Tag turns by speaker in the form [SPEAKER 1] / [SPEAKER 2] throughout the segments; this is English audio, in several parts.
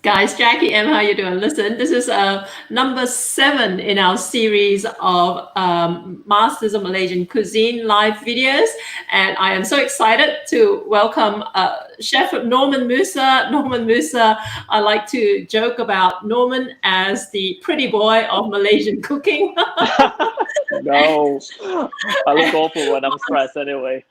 [SPEAKER 1] Guys, Jackie M, how you doing? Listen, this is number 7 in our series of Masters of Malaysian Cuisine live videos, and I am so excited to welcome Chef Norman Musa. Norman Musa, I like to joke about Norman as the pretty boy of Malaysian cooking.
[SPEAKER 2] No, I look awful when I'm stressed anyway.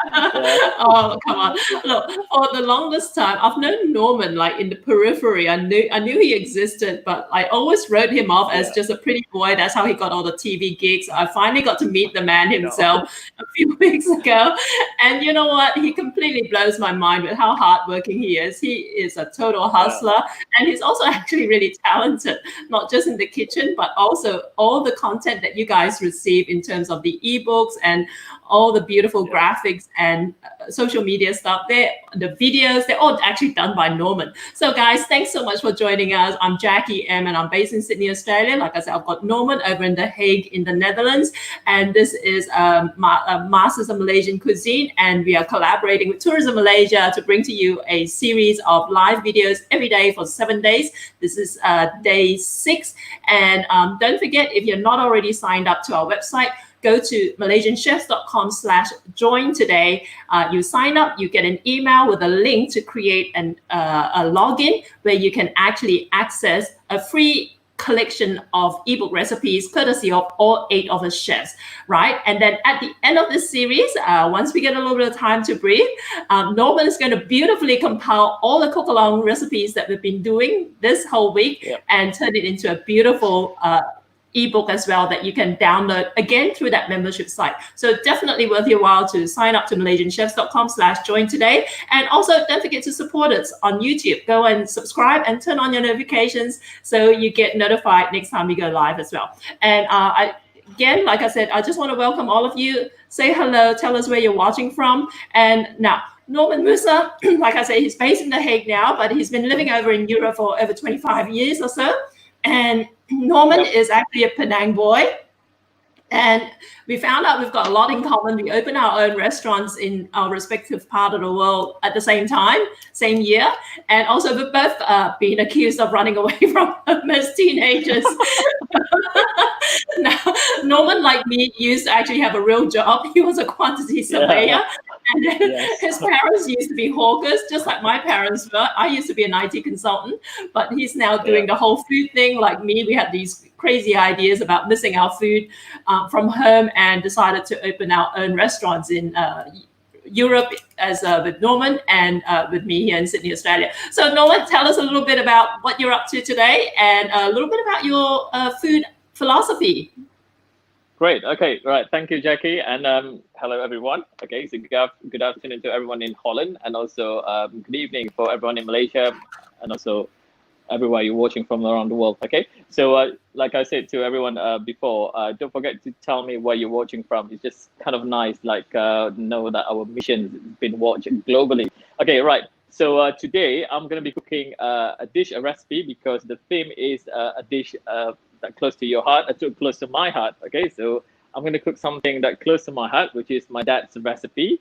[SPEAKER 2] Yeah,
[SPEAKER 1] Oh, come on. Look, for the longest time, I've known Norman like in the periphery. I knew he existed, but I always wrote him off as
[SPEAKER 2] yeah,
[SPEAKER 1] just a pretty boy. That's how he got all the TV gigs. I finally got to meet the man
[SPEAKER 2] no,
[SPEAKER 1] himself a few weeks ago. And you know what? He completely blows my mind with how hardworking he is. He is a total
[SPEAKER 2] yeah,
[SPEAKER 1] hustler. And he's also actually really talented, not just in the kitchen, but also all the content that you guys receive in terms of the ebooks and all the beautiful
[SPEAKER 2] yeah,
[SPEAKER 1] graphics and social media stuff. The videos, they're all actually done by Norman. So guys, thanks so much for joining us. I'm Jackie M and I'm based in Sydney, Australia. Like I said, I've got Norman over in The Hague in the Netherlands. And this is Masters of Malaysian Cuisine. And we are collaborating with Tourism Malaysia to bring to you a series of live videos every day for 7 days. This is day 6. And don't forget, if you're not already signed up to our website, go to malaysianchefs.com/join today. You sign up, you get an email with a link to create a login where you can actually access a free collection of ebook recipes courtesy of all 8 of us chefs, right? And then at the end of this series, once we get a little bit of time to breathe, Norman is going to beautifully compile all the cook along recipes that we've been doing this whole week
[SPEAKER 2] yeah.
[SPEAKER 1] and turn it into a beautiful ebook as well that you can download again through that membership site. So definitely worth your while to sign up to malaysianchefs.com/join today. And also don't forget to support us on YouTube. Go and subscribe and turn on your notifications so you get notified next time we go live as well. And again, like I said, I just want to welcome all of you. Say hello, tell us where you're watching from. And now, Norman Musa, like I said, he's based in The Hague now, but he's been living over in Europe for over 25 years or so. And Norman
[SPEAKER 2] Yep.
[SPEAKER 1] is actually a Penang boy. And we found out we've got a lot in common. We opened our own restaurants in our respective part of the world at the same time, same year. And also we've both been accused of running away from home as teenagers. Now, Norman, like me, used to actually have a real job. He was a quantity surveyor.
[SPEAKER 2] Yeah,
[SPEAKER 1] And then
[SPEAKER 2] yes,
[SPEAKER 1] his parents used to be hawkers, just like my parents were. I used to be an IT consultant, but he's now
[SPEAKER 2] yeah,
[SPEAKER 1] doing the whole food thing. Like me, we had these crazy ideas about missing our food from home and decided to open our own restaurants in Europe as with Norman and with me here in Sydney, Australia. So Norman, tell us a little bit about what you're up to today and a little bit about your food philosophy.
[SPEAKER 2] great. Okay, right. Thank you, Jackie, and hello everyone. Okay, so good afternoon to everyone in Holland, and also good evening for everyone in Malaysia, and also everywhere you're watching from around the world. Okay, so like I said to everyone before, don't forget to tell me where you're watching from. It's just kind of nice, like know that our mission has been watched globally. Okay, right. So today I'm gonna be cooking a recipe, because the theme is a dish that close to your heart, close to my heart. Okay, so I'm gonna cook something that close to my heart, which is my dad's recipe.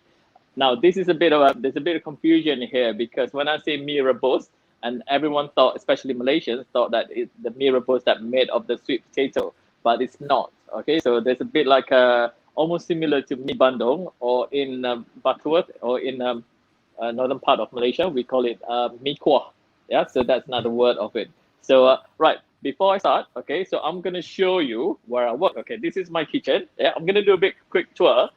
[SPEAKER 2] Now this is there's a bit of confusion here, because when I say Mee Rebus, and everyone thought, especially Malaysians, thought that it's the Mee Rebus that made of the sweet potato, but it's not. Okay, so there's a bit like almost similar to Mee Bandung, or in Butterworth, or in northern part of Malaysia, we call it Mee Kuah. Yeah, so that's another word of it. So right, before I start, okay, so I'm gonna show you where I work. Okay, this is my kitchen. Yeah, I'm gonna do a big quick tour.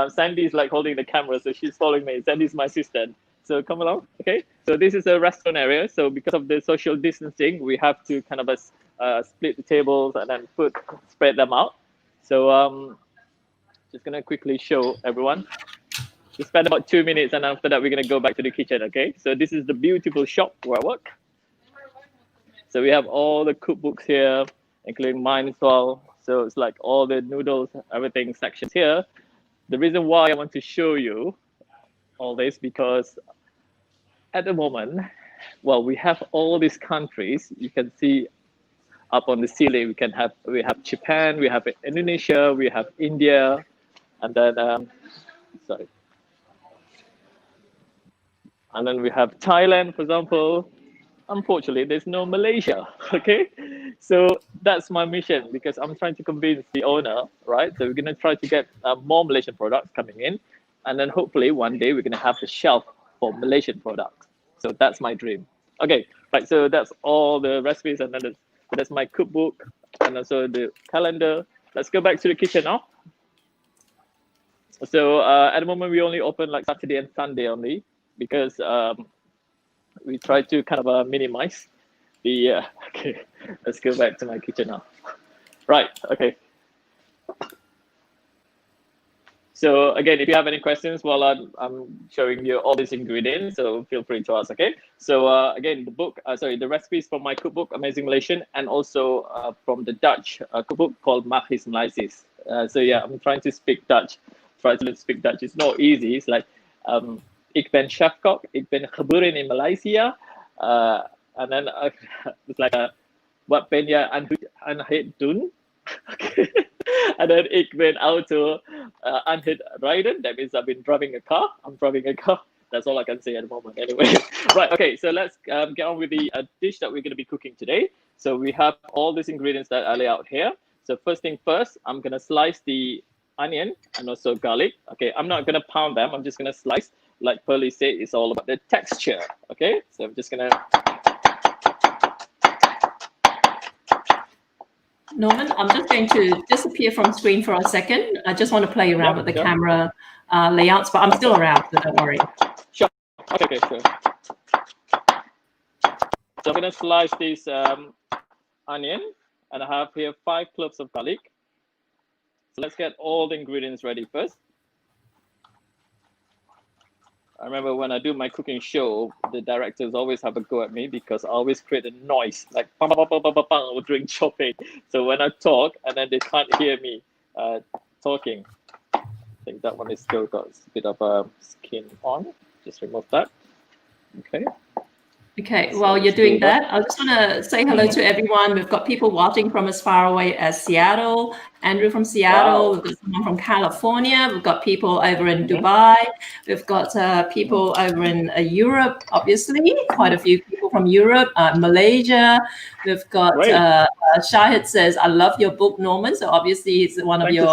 [SPEAKER 2] Sandy's like holding the camera, so she's following me. Sandy's my assistant. So come along, okay? So this is a restaurant area. So because of the social distancing, we have to kind of split the tables and then spread them out. So just gonna quickly show everyone. We spend about 2 minutes, and after that, we're gonna go back to the kitchen, okay? So this is the beautiful shop where I work. So we have all the cookbooks here, including mine as well. So it's like all the noodles, everything sections here. The reason why I want to show you all this, because at the moment, well, we have all these countries. You can see up on the ceiling, we have Japan, we have Indonesia, we have India, and then and then we have Thailand, for example, unfortunately, there's no Malaysia. Okay, so that's my mission because I'm trying to convince the owner, right? So we're gonna try to get more Malaysian products coming in, and then hopefully one day we're gonna have the shelf for Malaysian products. So that's my dream. Okay, right. So that's all the recipes, and then that's my cookbook, and also the calendar. Let's go back to the kitchen now. So at the moment we only open like Saturday and Sunday only because we try to kind of minimize the. Okay, let's go back to my kitchen now. Right. Okay. So again, if you have any questions while I'm showing you all these ingredients, so feel free to ask. Okay. So again, the book, the recipes from my cookbook, Amazing Malaysian, and also from the Dutch cookbook called Masters of Malaysian Cuisine. So yeah, I'm trying to speak Dutch. Try to speak Dutch. It's not easy. It's like ik ben chefkok, ik ben geboren in Malaysia, and then it's like wat ben je aan het doen? Okay. And then ik ben auto aan het rijden. That means I've been driving a car. I'm driving a car. That's all I can say at the moment. Anyway, right. Okay. So let's get on with the dish that we're going to be cooking today. So we have all these ingredients that I lay out here. So first thing first, I'm going to slice the onion and also garlic. Okay. I'm not going to pound them. I'm just going to slice. Like Pearly said, it's all about the texture. Okay. So I'm just going to.
[SPEAKER 1] Norman, I'm just going to disappear from screen for a second. I just want to play around with the camera layouts, but I'm still around, so don't worry.
[SPEAKER 2] Sure. Okay, sure. So I'm going to slice this onion, and I have here 5 cloves of garlic. So let's get all the ingredients ready first. I remember when I do my cooking show, the directors always have a go at me because I always create a noise, like bang, bang, bang, bang, bang, bang, during chopping. So when I talk, and then they can't hear me talking. I think that one is still got a bit of skin on. Just remove that. Okay.
[SPEAKER 1] Okay, while you're doing that, I just want to say hello to everyone. We've got people watching from as far away as Seattle, Andrew from Seattle, We've got someone from California, we've got people over in Dubai, we've got people over in Europe, obviously, quite a few people from Europe, Malaysia, we've got, Shahid says, I love your book, Norman, so obviously it's one of your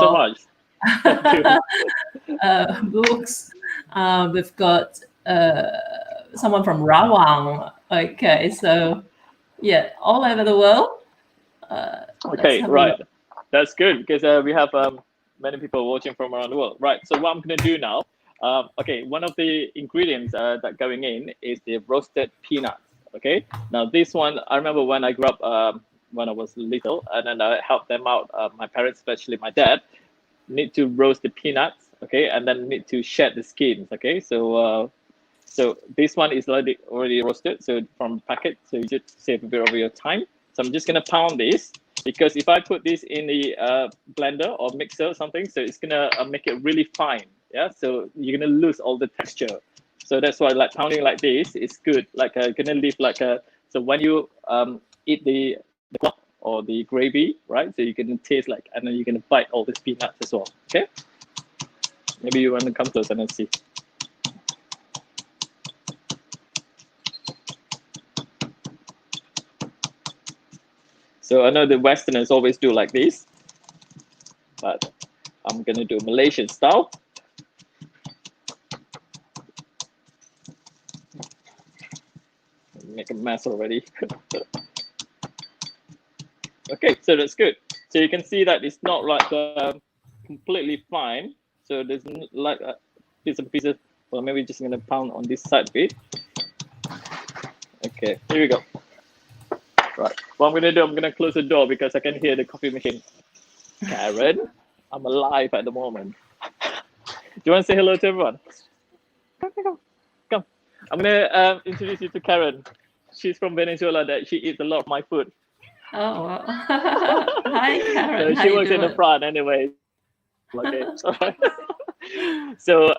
[SPEAKER 1] books. We've got someone from Rawang. Okay, so yeah, all over the world.
[SPEAKER 2] Okay, right. That's good because we have many people watching from around the world. Right. So what I'm going to do now, okay, one of the ingredients that going in is the roasted peanuts. Okay. Now this one, I remember when I grew up when I was little, and then I helped them out. My parents, especially my dad, need to roast the peanuts. Okay, and then need to shed the skins. Okay, so. So this one is already roasted, so from the packet, so you just save a bit of your time. So I'm just gonna pound this because if I put this in the blender or mixer or something, so it's gonna make it really fine. Yeah, so you're gonna lose all the texture. So that's why like pounding like this is good. Like gonna leave like a. So when you eat the cloth or the gravy, right? So you can taste like, and then you're gonna bite all these peanuts as well. Okay. Maybe you want to come close and see. So I know the Westerners always do like this, but I'm gonna do Malaysian style. Make a mess already. Okay, so that's good. So you can see that it's not like completely fine. So there's like pieces. Well, maybe just gonna pound on this side bit. Okay, here we go. Right. What I'm going to do, I'm going to close the door because I can hear the coffee machine. Karen, I'm alive at the moment. Do you want to say hello to everyone? Come. I'm going to introduce you to Karen. She's from Venezuela. That she eats a lot of my food.
[SPEAKER 1] Oh, wow. Hi, Karen.
[SPEAKER 2] So she works in the front anyway. Okay. So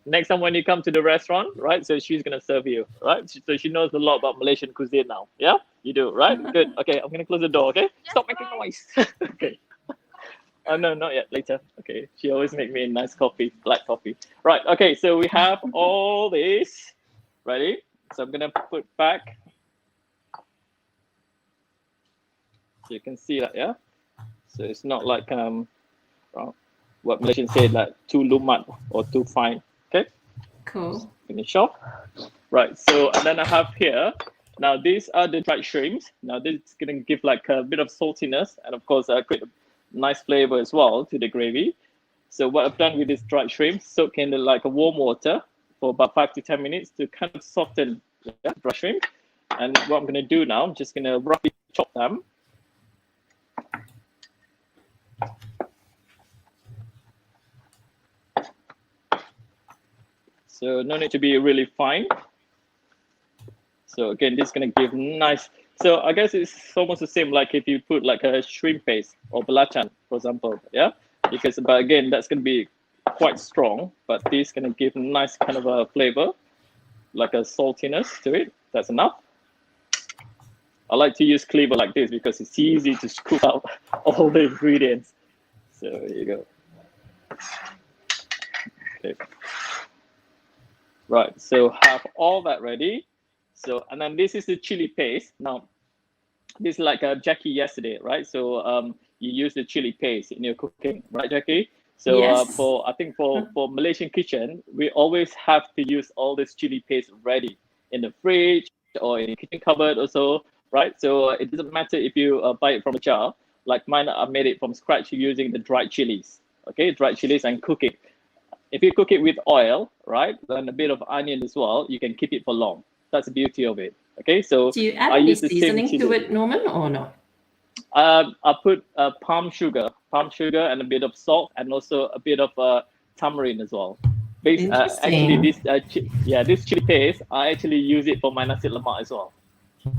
[SPEAKER 2] next time when you come to the restaurant, right? So she's going to serve you, right? So she knows a lot about Malaysian cuisine now. Yeah? You do, right? Good. Okay, I'm going to close the door, okay? Stop making noise. Okay. Oh, no, not yet. Later. Okay. She always make me a nice coffee, black coffee. Right. Okay, so we have all this ready. So I'm going to put back So you can see that, yeah. So it's not like what Malaysians say, like too lumat or too fine. Okay.
[SPEAKER 1] Cool.
[SPEAKER 2] Finish off. Right. So and then I have here. Now these are the dried shrimps. Now this is gonna give like a bit of saltiness and of course create a nice flavor as well to the gravy. So what I've done with this dried shrimp, soak in like a warm water for about 5 to 10 minutes to kind of soften the dried shrimp. And what I'm gonna do now, I'm just gonna roughly chop them. So no need to be really fine. So again, this is going to give nice. So I guess it's almost the same like if you put like a shrimp paste or belacan, for example, yeah. Because but again, that's going to be quite strong. But this is going to give nice kind of a flavor, like a saltiness to it. That's enough. I like to use cleaver like this because it's easy to scoop out all the ingredients. So here you go. Okay. Right, so have all that ready. So, and then this is the chili paste. Now, this is like Jackie yesterday, right? So you use the chili paste in your cooking, right, Jackie? So
[SPEAKER 1] Yes.
[SPEAKER 2] I think for Malaysian kitchen, we always have to use all this chili paste ready in the fridge or in the kitchen cupboard also, right? So it doesn't matter if you buy it from a jar. Like mine, I made it from scratch using the dried chilies, okay? Dried chilies and cook it. If you cook it with oil, right, then a bit of onion as well, you can keep it for long. That's the beauty of it. Okay, so
[SPEAKER 1] Do you add
[SPEAKER 2] I
[SPEAKER 1] any
[SPEAKER 2] use the same
[SPEAKER 1] seasoning to
[SPEAKER 2] chili.
[SPEAKER 1] it, Norman, or not?
[SPEAKER 2] I put palm sugar, and a bit of salt, and also a bit of tamarind as well. Actually,
[SPEAKER 1] Interesting.
[SPEAKER 2] this chili paste, I actually use it for my nasi lemak as well.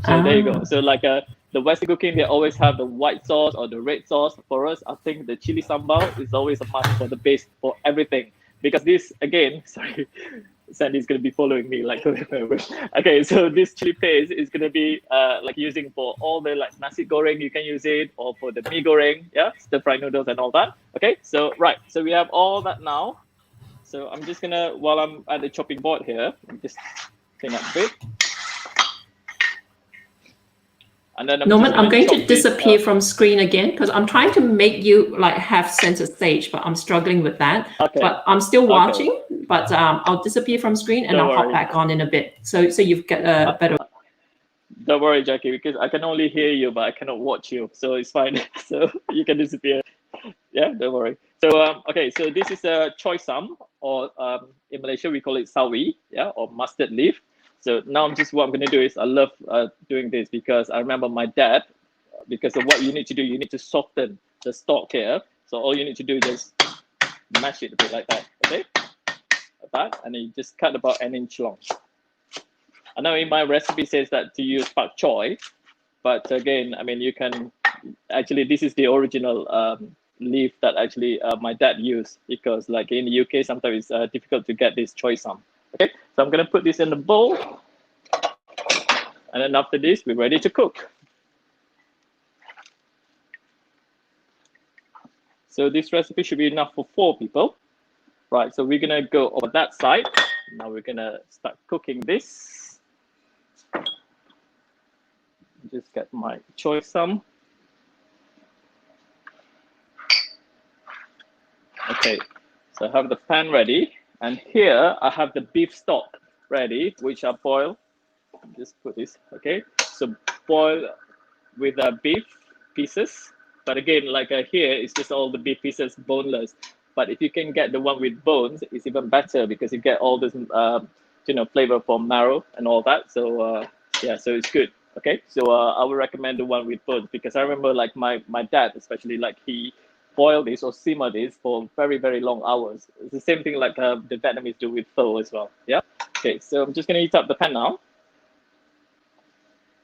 [SPEAKER 2] So there you go. So like the Western cooking, they always have the white sauce or the red sauce. For us, I think the chili sambal is always a must for the base for everything. Because this, again, sorry, Sandy's going to be following me like okay, so this chili paste is going to be like using for all the like nasi goreng, you can use it, or for the mee goreng, yeah, stir fry noodles and all that. Okay, so right, so we have all that now. So I'm just going to, while I'm at the chopping board here, just clean up a bit. And then
[SPEAKER 1] Norman, I'm going to
[SPEAKER 2] this,
[SPEAKER 1] disappear from screen again because I'm trying to make you like have center stage, but I'm struggling with that.
[SPEAKER 2] Okay.
[SPEAKER 1] But I'm still watching, but I'll disappear from screen and I'll hop back on in a bit. So you've got a better.
[SPEAKER 2] Don't worry, Jackie, because I can only hear you, but I cannot watch you. So it's fine. So you can disappear. Yeah, don't worry. So, okay, so this is a choy sam, or in Malaysia, we call it sawi, yeah, or mustard leaf. So now what I'm going to do is I love doing this because I remember my dad, because of what you need to do, you need to soften the stalk here. So all you need to do is just mash it a bit like that, okay? Like that, and then you just cut about 1 inch long. I know in my recipe says that to use pak choy, but again, I mean, you can, actually, this is the original leaf that actually my dad used, because like in the UK, sometimes it's difficult to get this choy sam. Okay, so I'm going to put this in the bowl. And then after this, we're ready to cook. So this recipe should be enough for 4 people. Right, so we're going to go over that side. Now we're going to start cooking this. Just get my choy sam. Okay, so I have the pan ready. And here I have the beef stock ready, which I boil. Just put this, okay? So boil with beef pieces. But again, like here, it's just all the beef pieces, boneless. But if you can get the one with bones, it's even better because you get all this, flavor from marrow and all that. So yeah, so it's good. Okay, so I would recommend the one with bones because I remember like my dad, especially, like he boil this or simmer this for very, very long hours. It's the same thing like the Vietnamese do with pho as well. Yeah. Okay, so I'm just going to heat up the pan now.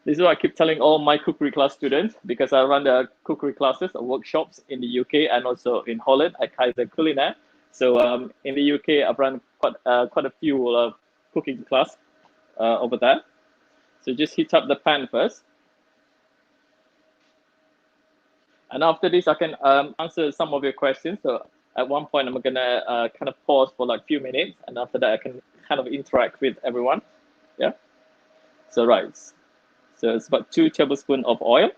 [SPEAKER 2] This is what I keep telling all my cookery class students because I run the cookery classes or workshops in the UK and also in Holland at Kaiser Culinaire. So in the UK, I've run quite a few cooking class over there. So just heat up the pan first. And after this, I can answer some of your questions. So at one point, I'm gonna kind of pause for like a few minutes. And after that, I can kind of interact with everyone. Yeah. So right. So it's about 2 tablespoons of oil.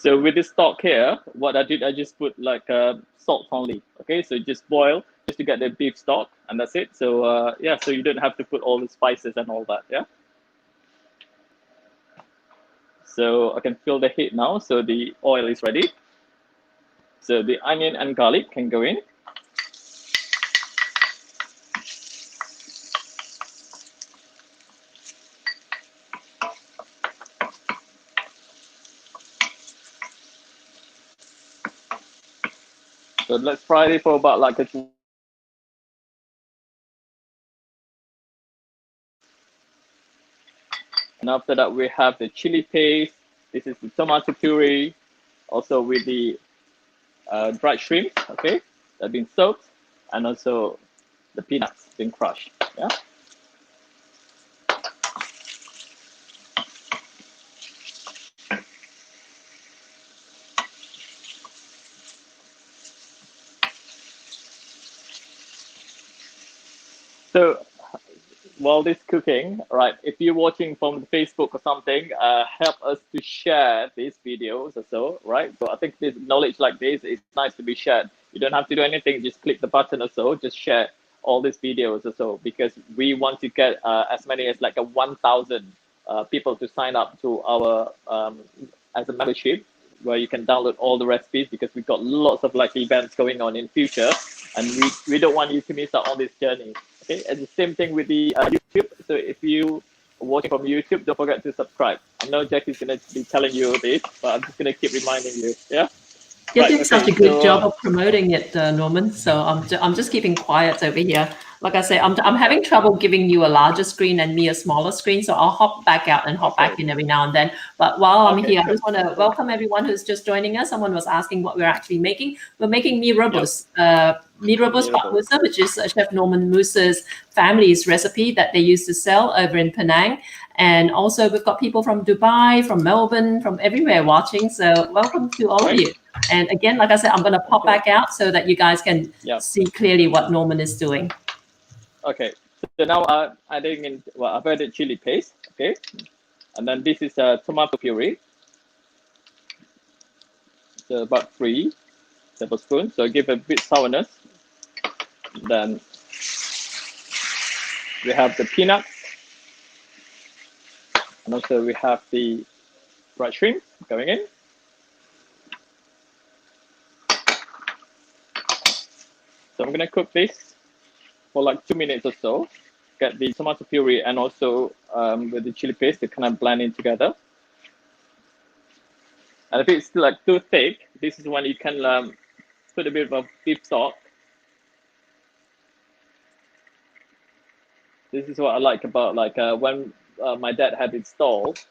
[SPEAKER 2] So with this stock here, what I did, I just put like salt only. Okay, so just boil just to get the beef stock, and that's it. So yeah, so you don't have to put all the spices and all that. Yeah. So I can feel the heat now. So the oil is ready. So the onion and garlic can go in. So let's fry it for about like a. And after that, we have the chili paste. This is the tomato puree, also with the dried shrimp, okay, that have been soaked, and also the peanuts being crushed. Yeah. So while this cooking, right, if you're watching from Facebook or something, help us to share these videos or so, right? So I think this knowledge like this is nice to be shared. You don't have to do anything, just click the button or so, just share all these videos or so, because we want to get as many as like a 1,000 people to sign up to our as a membership, where you can download all the recipes, because we've got lots of like events going on in future, and we don't want you to miss out on this journey. Okay, and the same thing with the YouTube. So if you are watching from YouTube, don't forget to subscribe. I know Jackie's going to be telling you this, but I'm just going to keep reminding you. Yeah.
[SPEAKER 1] You're
[SPEAKER 2] Right,
[SPEAKER 1] doing such a
[SPEAKER 2] okay,
[SPEAKER 1] good
[SPEAKER 2] so
[SPEAKER 1] job of promoting it, Norman. So I'm just keeping quiet over here. Like I say, I'm having trouble giving you a larger screen and me a smaller screen. So I'll hop back out and hop back in every now and then. But while I'm here, I just want to welcome everyone who's just joining us. Someone was asking what we're actually making. We're making Mee Rebus. Mee Rebus Musa, which is Chef Norman Musa's family's recipe that they used to sell over in Penang. And also we've got people from Dubai, from Melbourne, from everywhere watching. So welcome to all of you. And again, like I said, I'm going to pop back out so that you guys can see clearly what Norman is doing.
[SPEAKER 2] Okay, so now adding in, well, I've added chili paste, okay, and then this is tomato puree. So about 3 tablespoons. So give a bit sourness. Then we have the peanuts, and also we have the dried shrimp going in. So I'm gonna cook this for like 2 minutes or so. Get the tomato puree and also with the chili paste to kind of blend in together. And if it's like too thick, this is when you can put a bit of beef stock. This is what I like about like when my dad had it stalled,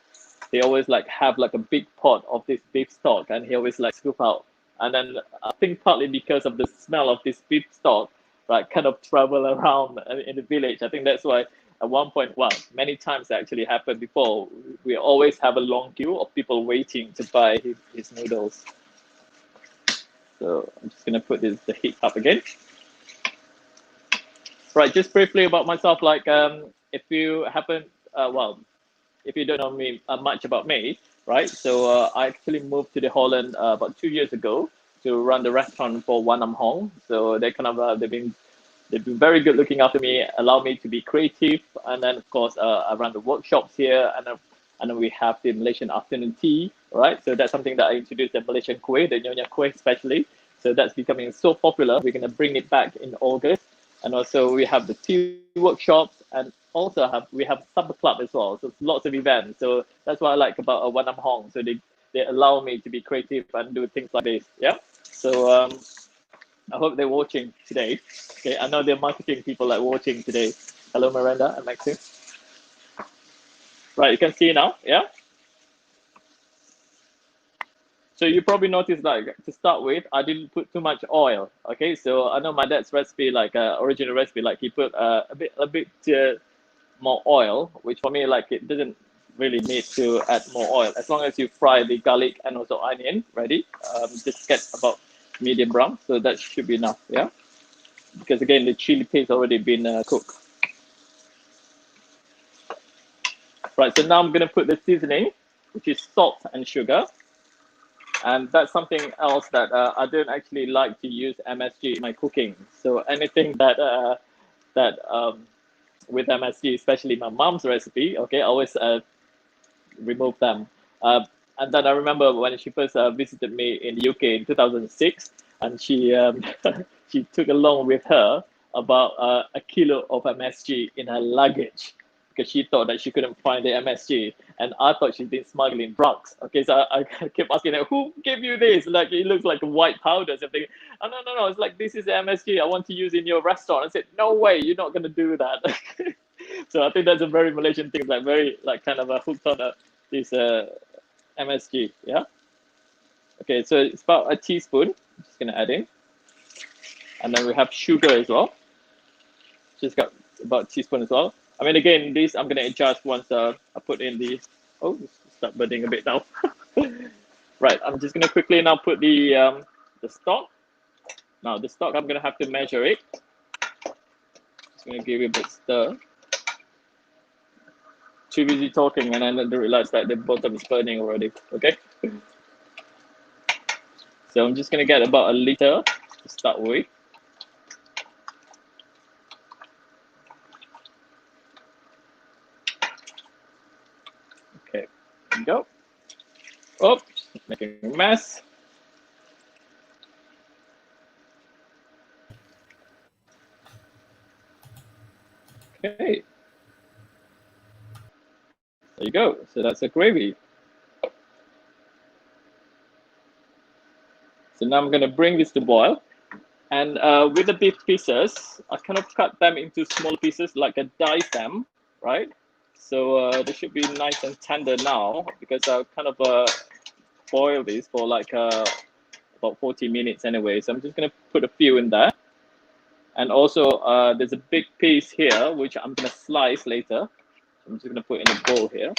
[SPEAKER 2] he always like have like a big pot of this beef stock, and he always like scoop out. And then I think partly because of the smell of this beef stock, like kind of travel around in the village. I think that's why at one point, well, many times actually happened before, we always have a long queue of people waiting to buy his noodles. So I'm just gonna put the heat up again. Right, just briefly about myself, like if you happen, well, if you don't know me much about me, right? So I actually moved to the Holland about 2 years ago to run the restaurant for Wanam Hong. So they kind of they've been very good looking after me, allow me to be creative, and then of course I run the workshops here, and then we have the Malaysian afternoon tea, right? So that's something that I introduced, the Malaysian kueh, the Nyonya kueh especially. So that's becoming so popular. We're gonna bring it back in August. And also we have the tea workshops, and also we have supper club as well. So it's lots of events. So that's what I like about Wanam Hong. So they allow me to be creative and do things like this. Yeah. So I hope they're watching today. Okay, I know they're marketing people like watching today. Hello, Miranda and Maxine. Right, you can see now. Yeah. So you probably noticed, like, to start with, I didn't put too much oil. Okay, so I know my dad's recipe, like original recipe, like he put a bit more oil, which for me, like, it doesn't really need to add more oil. As long as you fry the garlic and also onion ready, just get about medium brown. So that should be enough, yeah? Because again, the chili paste already been cooked. Right, so now I'm gonna put the seasoning, which is salt and sugar. And that's something else that I don't actually like to use MSG in my cooking. So anything that with MSG, especially my mom's recipe, okay, I always remove them. And then I remember when she first visited me in the UK in 2006, and she she took along with her about a kilo of MSG in her luggage because she thought that she couldn't find the MSG, and I thought she'd been smuggling drugs. Okay, so I kept asking her, "Who gave you this? Like it looks like a white powder." So I'm thinking, "Oh no! It's like this is the MSG I want to use in your restaurant." I said, "No way! You're not gonna do that." So I think that's a very Malaysian thing, like very like kind of a hooked on this MSG. Yeah. Okay, so it's about a teaspoon. I'm just gonna add in, and then we have sugar as well. Just got about a teaspoon as well. I mean, again, this I'm gonna adjust once I put in the. Oh, start burning a bit now. Right, I'm just gonna quickly now put the stock. Now the stock, I'm gonna have to measure it. Just gonna give it a bit stir. Too busy talking, and I didn't realize that the bottom is burning already. Okay. So I'm just gonna get about a liter to start with. Okay, there we go. Oh, making a mess. Okay. There you go. So that's a gravy. So now I'm going to bring this to boil. And with the beef pieces, I kind of cut them into small pieces, like I dice them, right? So they should be nice and tender now because I'll kind of boil this for like about 40 minutes anyway. So I'm just going to put a few in there. And also there's a big piece here, which I'm going to slice later. I'm just going to put in a bowl here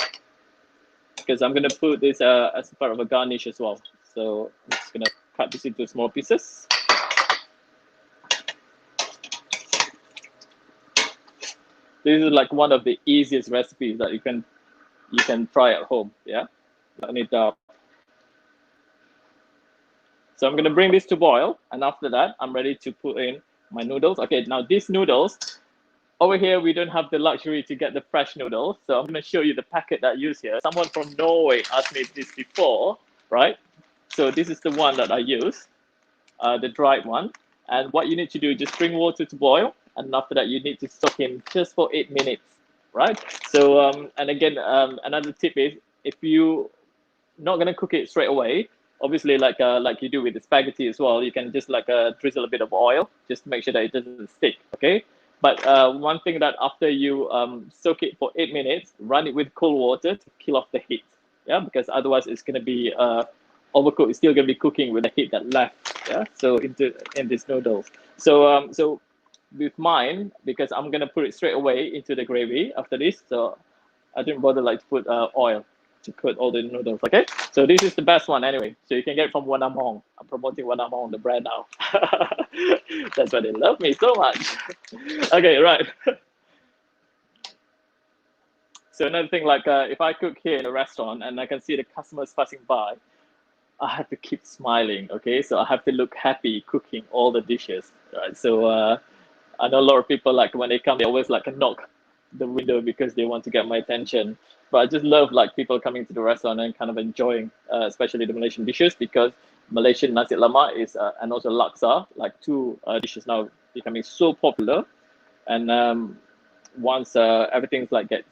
[SPEAKER 2] because I'm going to put this as part of a garnish as well. So I'm just going to cut this into small pieces. This is like one of the easiest recipes that you can try at home. Yeah, so I'm going to bring this to boil, and after that, I'm ready to put in my noodles. Okay, now these noodles, over here, we don't have the luxury to get the fresh noodles. So I'm going to show you the packet that I use here. Someone from Norway asked me this before, right? So this is the one that I use, the dried one. And what you need to do, just bring water to boil. And after that, you need to soak in just for 8 minutes, right? So, and again, another tip is if you not going to cook it straight away, obviously like you do with the spaghetti as well, you can just like drizzle a bit of oil, just to make sure that it doesn't stick, okay? But one thing that after you soak it for 8 minutes, run it with cold water to kill off the heat, yeah? Because otherwise it's going to be overcooked. It's still going to be cooking with the heat that left, yeah? So in this noodles. So so with mine, because I'm going to put it straight away into the gravy after this, so I didn't bother like to put oil to cook all the noodles, okay? So this is the best one anyway. So you can get it from Wan Nam Hong. I'm promoting Wan Nam Hong, the brand now. That's why they love me so much. Okay, right. So another thing, like if I cook here in a restaurant and I can see the customers passing by, I have to keep smiling, okay? So I have to look happy cooking all the dishes, right? So I know a lot of people, like when they come, they always like knock the window because they want to get my attention. But I just love like people coming to the restaurant and kind of enjoying, especially the Malaysian dishes, because Malaysian nasi lemak is and also laksa, like two dishes now becoming so popular. And once everything's like get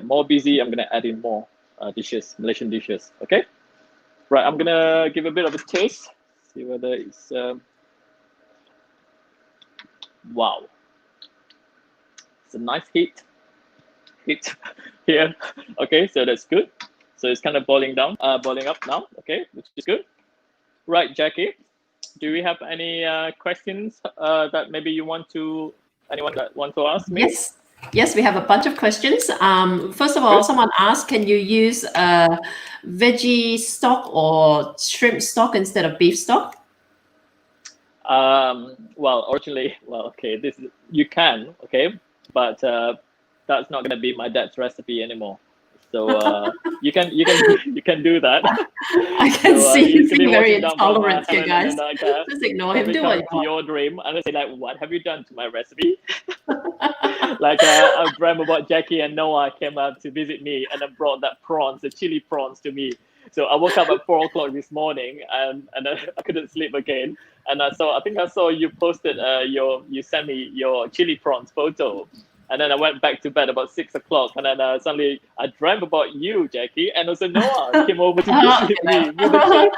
[SPEAKER 2] more busy, I'm gonna add in more dishes, Malaysian dishes. Okay, right. I'm gonna give a bit of a taste, see whether it's wow. It's a nice heat here. Okay, so that's good. So it's kind of boiling up now. Okay, which is good. Right, Jackie, do we have any questions that maybe anyone that want to ask me?
[SPEAKER 1] Yes, we have a bunch of questions. First of all,
[SPEAKER 2] Good.
[SPEAKER 1] someone asked, can you use veggie stock or shrimp stock instead of beef stock?
[SPEAKER 2] Well, originally, okay, you can, okay, but that's not going to be my dad's recipe anymore. So you can do that.
[SPEAKER 1] I can
[SPEAKER 2] So,
[SPEAKER 1] see
[SPEAKER 2] he's
[SPEAKER 1] he's
[SPEAKER 2] gonna be
[SPEAKER 1] very
[SPEAKER 2] watching down from
[SPEAKER 1] intolerant, you
[SPEAKER 2] heaven, and
[SPEAKER 1] guys.
[SPEAKER 2] then like
[SPEAKER 1] Just ignore him.
[SPEAKER 2] probably
[SPEAKER 1] Do what
[SPEAKER 2] come
[SPEAKER 1] you
[SPEAKER 2] to
[SPEAKER 1] want.
[SPEAKER 2] your dream and then say like, what have you done to my recipe? Like I dreamt about Jackie and Noah came out to visit me and then brought that prawns, the chili prawns to me. So I woke up at 4 o'clock this morning and I couldn't sleep again. And I think I saw you posted you sent me your chili prawns photo. And then I went back to bed about 6 o'clock, and then suddenly I dreamt about you, Jackie, and also Noah came over to visit me with the chili.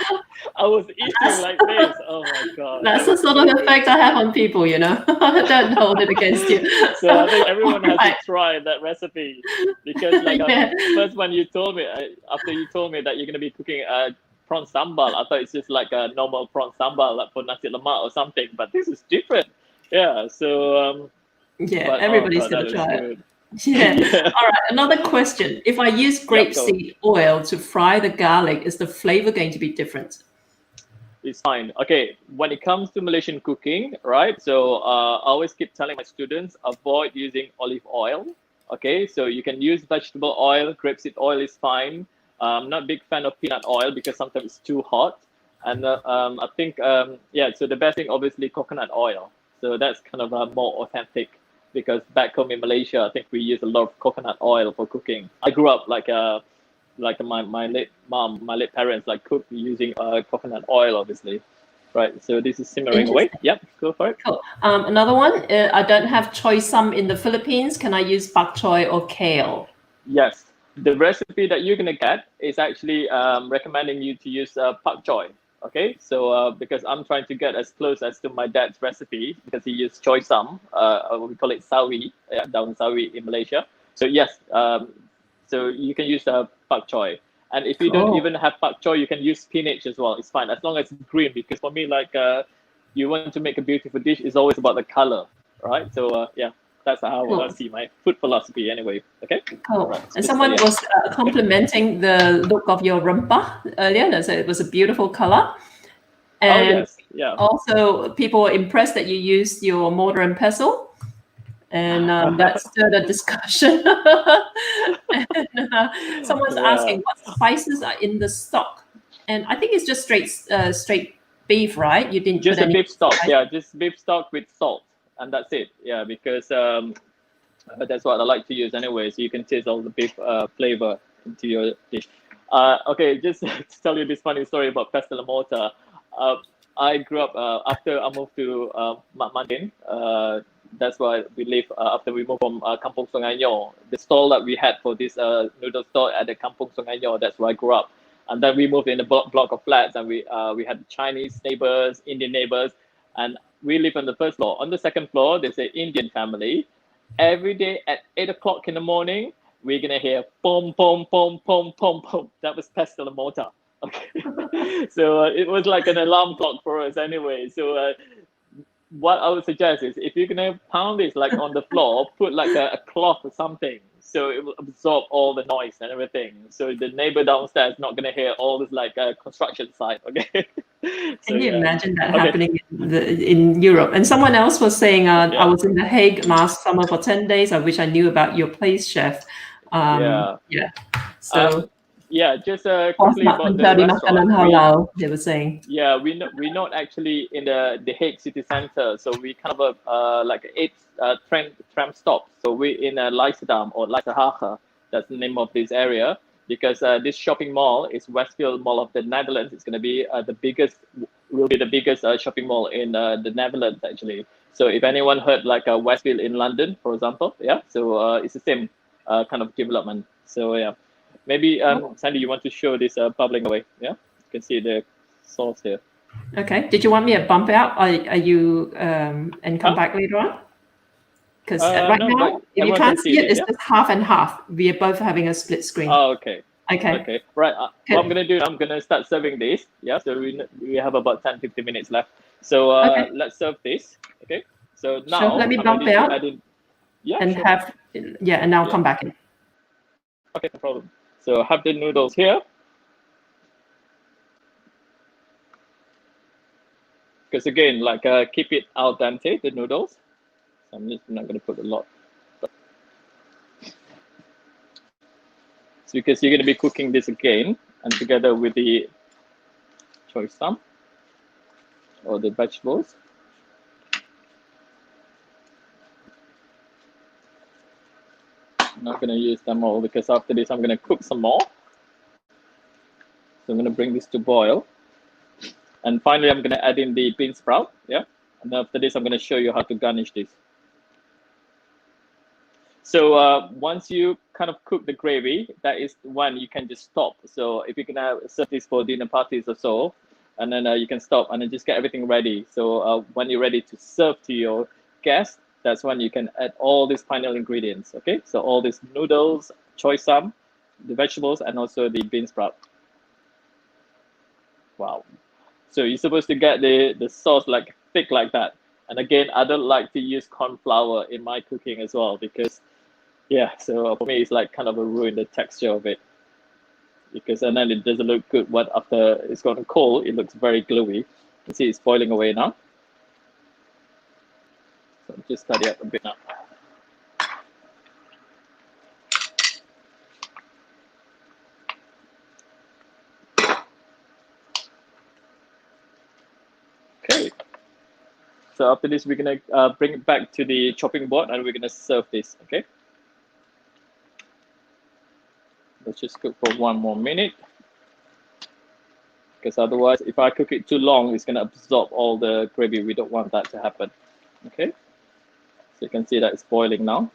[SPEAKER 2] I was eating like this. Oh my god!
[SPEAKER 1] That's
[SPEAKER 2] that
[SPEAKER 1] the
[SPEAKER 2] was
[SPEAKER 1] sort
[SPEAKER 2] so
[SPEAKER 1] of
[SPEAKER 2] good.
[SPEAKER 1] effect I have on people, you know. Don't hold it against you.
[SPEAKER 2] So I think everyone has
[SPEAKER 1] Alright.
[SPEAKER 2] to try that recipe because, like,
[SPEAKER 1] Yeah.
[SPEAKER 2] first when you told me, after you told me that you're gonna be cooking prawn sambal, I thought it's just like a normal prawn sambal, like for nasi lemak or something. But this is different. Yeah. So,
[SPEAKER 1] Yeah,
[SPEAKER 2] but oh
[SPEAKER 1] everybody's
[SPEAKER 2] god, that
[SPEAKER 1] gonna
[SPEAKER 2] was
[SPEAKER 1] try it.
[SPEAKER 2] good.
[SPEAKER 1] Yeah.
[SPEAKER 2] Yeah.
[SPEAKER 1] All right. Another question. If I use
[SPEAKER 2] Yep. Go.
[SPEAKER 1] grapeseed oil to fry the garlic, is the flavor going to be different?
[SPEAKER 2] It's fine. Okay, when it comes to Malaysian cooking, right? So I always keep telling my students avoid using olive oil. Okay, so you can use vegetable oil, grapeseed oil is fine. I'm not a big fan of peanut oil because sometimes it's too hot. And I think, yeah, so the best thing, obviously, coconut oil. So that's kind of more authentic because back home in Malaysia, I think we use a lot of coconut oil for cooking. I grew up like my late mom, my late parents like cook using coconut oil, obviously, right? So this is simmering away.
[SPEAKER 1] Interesting.
[SPEAKER 2] Yep, go for it.
[SPEAKER 1] Cool. Another one. I don't have choy sum in the Philippines. Can I use bok choy or kale?
[SPEAKER 2] Yes, the recipe that you're gonna get is actually recommending you to use pak choy. Okay, so because I'm trying to get as close as to my dad's recipe because he used choy sum, we call it sawi, down in sawi in Malaysia. So yes, so you can use pak choy. And if you don't
[SPEAKER 1] Cool.
[SPEAKER 2] even have pak choy, you can use spinach as well. It's fine as long as it's green. Because for me, like you want to make a beautiful dish, it's always about the color, right? So yeah, that's how I
[SPEAKER 1] Cool.
[SPEAKER 2] see my food philosophy anyway. Okay.
[SPEAKER 1] Cool.
[SPEAKER 2] Right,
[SPEAKER 1] And
[SPEAKER 2] just,
[SPEAKER 1] someone
[SPEAKER 2] yeah.
[SPEAKER 1] was complimenting the look of your rempah earlier. They said it was a beautiful color.
[SPEAKER 2] Oh
[SPEAKER 1] And
[SPEAKER 2] yes, yeah.
[SPEAKER 1] also, people were impressed that you used your mortar and pestle, and that stirred a discussion. And someone's
[SPEAKER 2] Yeah.
[SPEAKER 1] asking what spices are in the stock, and I think it's just straight beef, right? You didn't
[SPEAKER 2] Just
[SPEAKER 1] put
[SPEAKER 2] a
[SPEAKER 1] any
[SPEAKER 2] beef stock,
[SPEAKER 1] spice.
[SPEAKER 2] yeah, just beef stock with salt, and that's it. Yeah, because that's what I like to use anyway, so you can taste all the beef flavor into your dish. Okay, just to tell you this funny story about pestle and mortar. I grew up after I moved to Mandarin. That's why we live after we moved from Kampung Sungai Nyor. The stall that we had for this noodle store at the Kampung Sungai Nyor, that's where I grew up. And then we moved in a block of flats, and we had Chinese neighbors, Indian neighbors, and we live on the first floor. On the second floor, there's an Indian family. Every day at 8 o'clock in the morning, we're gonna hear pom pom pom pom pom pom. That was pestle and mortar. Okay, so it was like an alarm clock for us anyway. So what I would suggest is if you're gonna pound this like on the floor, put like a cloth or something, so it will absorb all the noise and everything. So the neighbor downstairs is not gonna hear all this like construction site. Okay. So
[SPEAKER 1] Can you
[SPEAKER 2] yeah.
[SPEAKER 1] imagine that
[SPEAKER 2] Okay.
[SPEAKER 1] happening in Europe? And someone else was saying, I
[SPEAKER 2] Yeah.
[SPEAKER 1] was in The Hague last summer for 10 days. I wish I knew about your place, chef.
[SPEAKER 2] Yeah.
[SPEAKER 1] Yeah. So,
[SPEAKER 2] Yeah, just
[SPEAKER 1] puas
[SPEAKER 2] quickly
[SPEAKER 1] nak
[SPEAKER 2] about the
[SPEAKER 1] mencari
[SPEAKER 2] restaurant.
[SPEAKER 1] makanan halal, they were saying.
[SPEAKER 2] Yeah, we're not actually in the Hague city center, so we kind of like 8 tram stops. So we're in Leidschendam or Leidschendam. That's the name of this area because this shopping mall is Westfield Mall of the Netherlands. It's going to be will be the biggest shopping mall in the Netherlands actually. So if anyone heard like Westfield in London, for example, yeah. So it's the same kind of development. So yeah, maybe Sandy, you want to show this bubbling away? Yeah, you can see the sauce here.
[SPEAKER 1] Okay. Did you want me to bump out? Are you and come back later on? Because right
[SPEAKER 2] No,
[SPEAKER 1] now,
[SPEAKER 2] but
[SPEAKER 1] if you
[SPEAKER 2] everyone
[SPEAKER 1] can't
[SPEAKER 2] can
[SPEAKER 1] see it,
[SPEAKER 2] this,
[SPEAKER 1] it's
[SPEAKER 2] yeah?
[SPEAKER 1] just half and half. We are both having a split screen.
[SPEAKER 2] Oh, okay.
[SPEAKER 1] Okay.
[SPEAKER 2] Okay, right.
[SPEAKER 1] Good.
[SPEAKER 2] What I'm gonna do, I'm gonna start serving this. Yeah, so we have about 10-15 minutes left. So
[SPEAKER 1] Okay.
[SPEAKER 2] let's serve this. Okay. So
[SPEAKER 1] Sure.
[SPEAKER 2] now
[SPEAKER 1] Let me
[SPEAKER 2] I'm
[SPEAKER 1] bump
[SPEAKER 2] ready to
[SPEAKER 1] out
[SPEAKER 2] add in. Yeah,
[SPEAKER 1] and
[SPEAKER 2] sure.
[SPEAKER 1] have, yeah, and now
[SPEAKER 2] Yeah.
[SPEAKER 1] come back in.
[SPEAKER 2] Okay, no problem. So have the noodles here. Because again, like keep it al dente, the noodles. So I'm just not gonna put a lot. because you're going to be cooking this again, and together with the choy sum or the vegetables. I'm not going to use them all because after this I'm going to cook some more. So I'm going to bring this to boil. And finally, I'm going to add in the bean sprout. Yeah. And after this, I'm going to show you how to garnish this. So once you kind of cook the gravy, that is when you can just stop. So if you can serve this for dinner parties or so, and then you can stop and then just get everything ready. So when you're ready to serve to your guests, that's when you can add all these final ingredients. Okay. So all these noodles, choy sum, the vegetables, and also the bean sprout. Wow. So you're supposed to get the sauce like thick like that. And again, I don't like to use corn flour in my cooking as well because, yeah, so for me, it's like kind of a ruin the texture of it. Because and then it doesn't look good. What after it's gotten cold, it looks very gluey. You see it's boiling away now. So just tidy up a bit now. Okay. So after this, we're gonna bring it back to the chopping board and we're gonna serve this. Okay. Let's just cook for 1 more minute. Because otherwise, if I cook it too long, it's gonna absorb all the gravy. We don't want that to happen. Okay. So you can see that it's boiling now.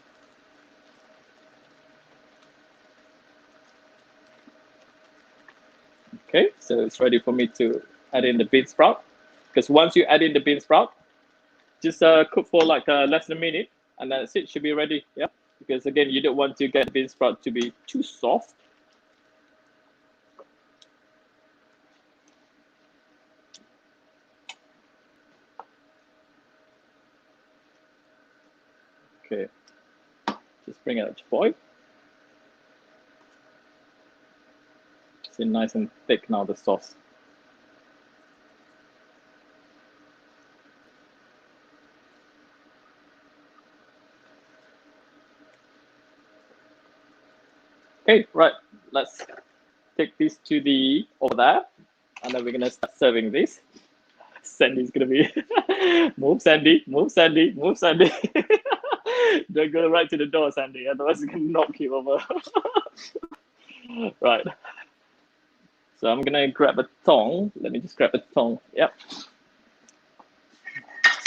[SPEAKER 2] Okay, so it's ready for me to add in the bean sprout. Because once you add in the bean sprout, just cook for like less than a minute, and that's it. Should be ready. Yeah. Because again, you don't want to get the bean sprout to be too soft. Okay. Just bring it up to boil. It's nice and thick now, the sauce. Okay, right. Let's take this to the over there, and then we're gonna start serving this. Sandy's gonna be move, Sandy, move, Sandy, move, Sandy. Don't go right to the door, Sandy. Otherwise, it's gonna knock you over. Right. So I'm gonna grab a tong. Let me just grab a tong. Yep.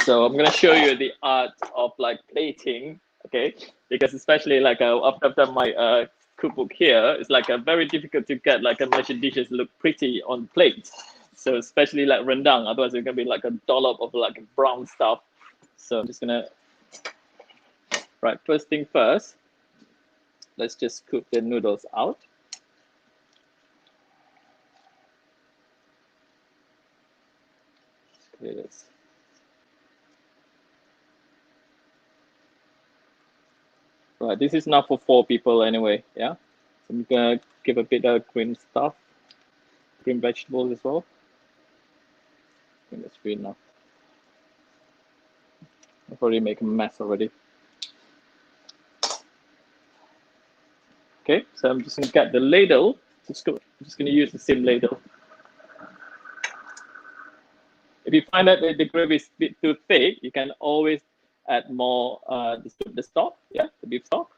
[SPEAKER 2] So I'm gonna show you the art of like plating. Okay, because especially like after my cookbook here, it's like very difficult to get like a Malaysian dishes look pretty on plate. So especially like rendang, otherwise it's gonna be like a dollop of like brown stuff. So I'm just gonna, right, first thing first, let's just cook the noodles out. Clear this. Right, this is not for 4 people anyway, yeah? So I'm gonna give a bit of green stuff, green vegetables as well. I think that's green enough. I've already made a mess already. Okay, so I'm just gonna get the ladle. I'm just gonna use the same ladle. If you find that the gravy is a bit too thick, you can always add more the stock, yeah, the beef stock.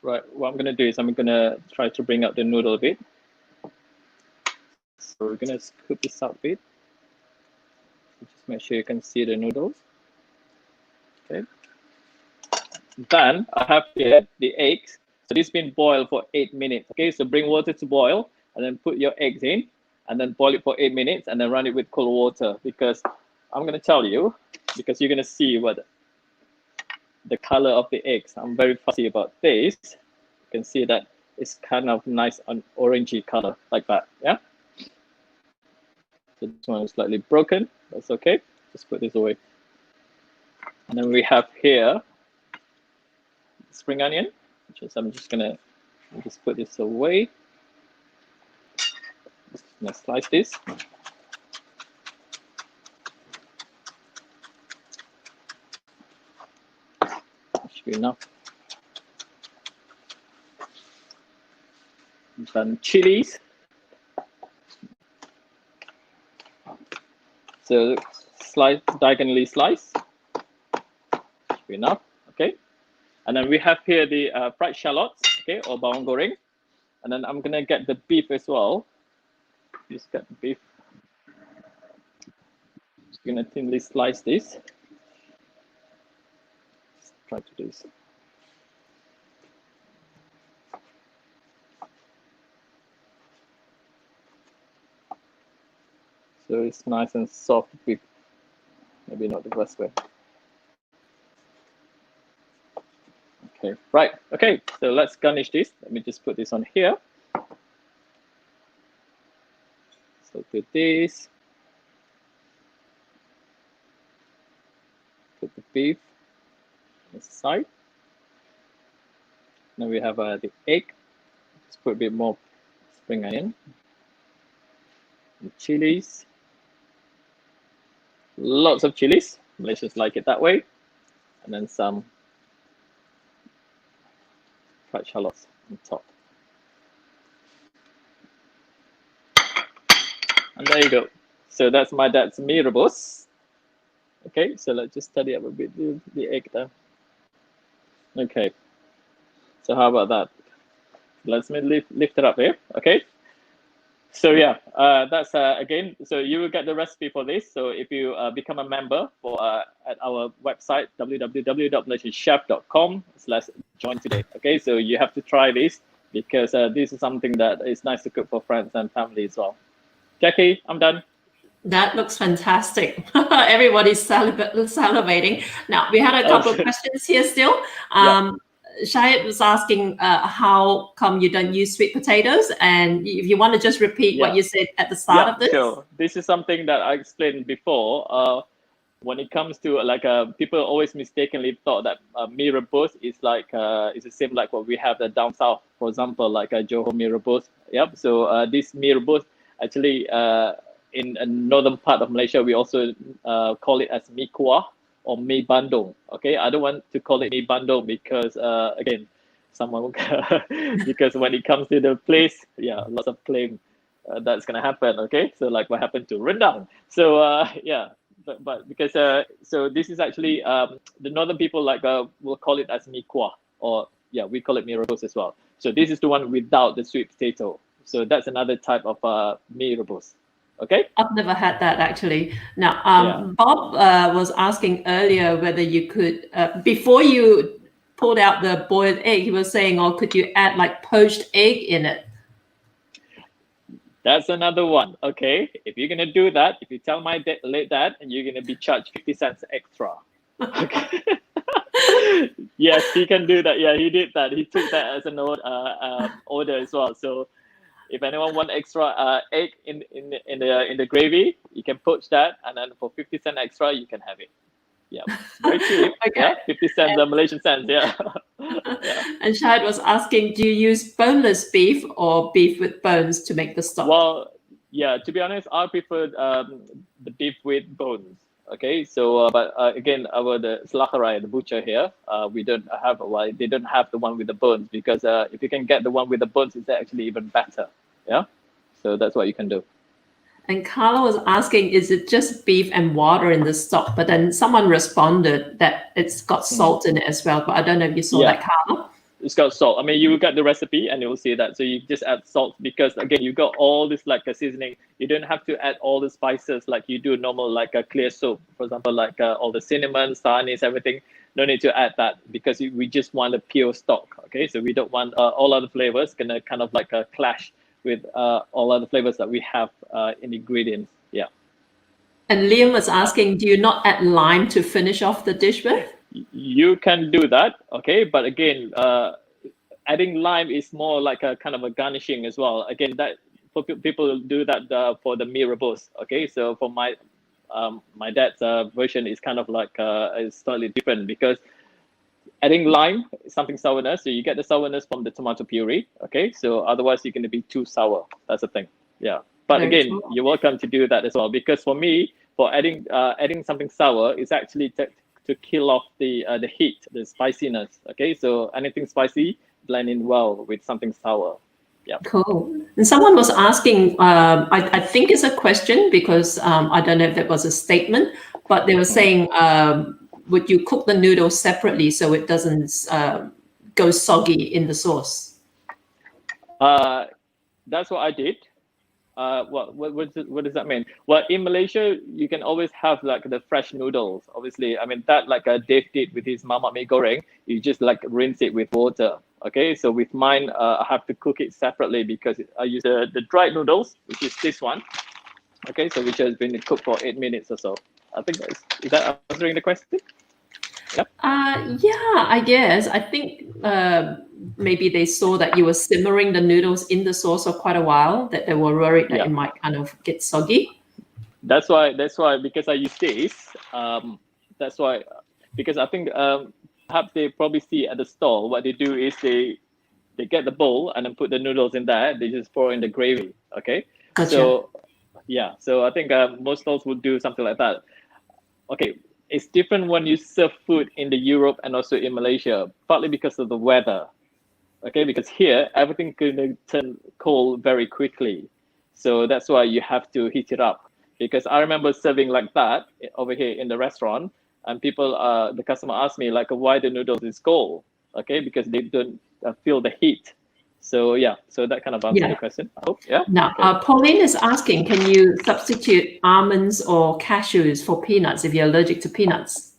[SPEAKER 2] Right, what I'm gonna do is I'm gonna try to bring up the noodle a bit. So we're gonna scoop this out a bit. Just make sure you can see the noodles. Okay. Then I have here the eggs. So this has been boiled for 8 minutes. Okay, so bring water to boil and then put your eggs in and then boil it for 8 minutes and then run it with cold water, because I'm gonna tell you, because you're gonna see what the color of the eggs. I'm very fussy about this. You can see that it's kind of nice and orangey color like that. Yeah. So this one is slightly broken. That's okay. Just put this away. And then we have here spring onion, which is I'm just gonna just put this away. Just gonna slice this. Should be enough. Some chilies. So slice, diagonally slice. Should be enough. Okay. And then we have here the fried shallots, okay, or bawang goreng. And then I'm gonna get the beef as well. Just get the beef. Just gonna thinly slice this. Let's try to do this. So it's nice and soft beef. Maybe not the best way. Okay, right. Okay, so let's garnish this. Let me just put this on here. So do this. Put the beef on the side. Now we have the egg. Let's put a bit more spring onion. The chilies. Lots of chilies. Malaysians like it that way. And then some fried shallots on top. And there you go. So that's my dad's Mee Rebus. Okay, so let's just study up a bit the egg there. Okay. So how about that? Let's lift it up here. Okay. So yeah, that's again. So you will get the recipe for this. So if you become a member for at our website www.malaysianchef.com/join today. Okay, so you have to try this because this is something that is nice to cook for friends and family as well. Jackie, I'm done.
[SPEAKER 1] That looks fantastic. Everybody's salivating. Now, we had a couple of questions here still. Shahid was asking how come you don't use sweet potatoes, and if you want to just repeat what you said at the start of this.
[SPEAKER 2] Sure. This is something that I explained before. When it comes to people always mistakenly thought that Mee Rebus is like is the same like what we have down south, for example, like Johor Mee Rebus. Yep. So this Mee Rebus actually in a northern part of Malaysia we also call it as Mee Kuah or Mee Bandung. Okay, I don't want to call it Mee Bandung because again, someone because when it comes to the place, lots of claim that's gonna happen. Okay, so like what happened to rendang. So but because so this is actually the northern people will call it as Mee Kuah, or we call it Mee Rebus as well. So this is the one without the sweet potato. So that's another type of Mee Rebus. Okay.
[SPEAKER 1] I've never had that actually. Now, Bob was asking earlier whether you could, before you pulled out the boiled egg, he was saying, or could you add like poached egg in it?
[SPEAKER 2] That's another one. Okay. If you're going to do that, if you tell my late dad, and you're going to be charged 50 cents extra. Okay. Yes, he can do that. Yeah, he did that. He took that as an order as well. So if anyone want extra egg in the gravy, you can poach that, and then for 50 cents extra, you can have it. Yeah, very cheap.
[SPEAKER 1] Okay.
[SPEAKER 2] Yeah, 50 cents, Malaysian cents. Yeah.
[SPEAKER 1] And Shahid was asking, do you use boneless beef or beef with bones to make the stock?
[SPEAKER 2] Well, yeah. To be honest, I prefer the beef with bones. Okay, so but again, the Selakarai, the butcher here, we don't have they don't have the one with the bones, because if you can get the one with the bones, it's actually even better. Yeah, so that's what you can do.
[SPEAKER 1] And Carla was asking, is it just beef and water in the stock? But then someone responded that it's got salt in it as well. But I don't know if you saw that, Carla.
[SPEAKER 2] It's got salt. I mean, you will get the recipe and you will see that. So you just add salt because, again, you got all this like a seasoning. You don't have to add all the spices like you do normal, like a clear soup. For example, like all the cinnamon, star anise, everything. No need to add that because we just want a pure stock. Okay, so we don't want all other flavors gonna kind of like clash with all other flavors that we have in ingredients. Yeah.
[SPEAKER 1] And Liam was asking, do you not add lime to finish off the dish with?
[SPEAKER 2] You can do that, okay, but again, adding lime is more like a kind of a garnishing as well. Again, that for people do that for the Mee Rebus, okay. So for my dad's version is kind of like is slightly different because adding lime, something sourness. So you get the sourness from the tomato puree. Okay, so otherwise you're going to be too sour. That's the thing. Yeah. But
[SPEAKER 1] Very
[SPEAKER 2] again,
[SPEAKER 1] cool.
[SPEAKER 2] you're welcome to do that as well, because for me, for adding something sour is actually to kill off the heat, the spiciness. Okay, so anything spicy blend in well with something sour. Yeah.
[SPEAKER 1] Cool. And someone was asking, I think it's a question because I don't know if that was a statement, but they were saying, would you cook the noodles separately so it doesn't go soggy in the sauce?
[SPEAKER 2] That's what I did. What does that mean? Well, in Malaysia, you can always have like the fresh noodles. Obviously, I mean that like Dave did with his mamak mee goreng. You just like rinse it with water. Okay, so with mine, I have to cook it separately because I use the dried noodles, which is this one. Okay, so which has been cooked for 8 minutes or so. I think is that answering the question? Yep.
[SPEAKER 1] Yeah, I guess. I think maybe they saw that you were simmering the noodles in the sauce for quite a while, that they were worried that it might kind of get soggy.
[SPEAKER 2] That's why because I use this. That's why, because I think perhaps they probably see at the stall what they do is they get the bowl and then put the noodles in there. They just pour in the gravy. Okay.
[SPEAKER 1] Gotcha.
[SPEAKER 2] So yeah, so I think most stalls would do something like that. Okay. It's different when you serve food in the Europe and also in Malaysia, partly because of the weather. Okay, because here everything can turn cold very quickly, so that's why you have to heat it up. Because I remember serving like that over here in the restaurant, and people, the customer asked me like, why the noodles is cold? Okay, because they don't feel the heat. So yeah, so that kind of answers the question. I hope. Yeah.
[SPEAKER 1] Now,
[SPEAKER 2] okay.
[SPEAKER 1] Pauline is asking, can you substitute almonds or cashews for peanuts if you're allergic to peanuts?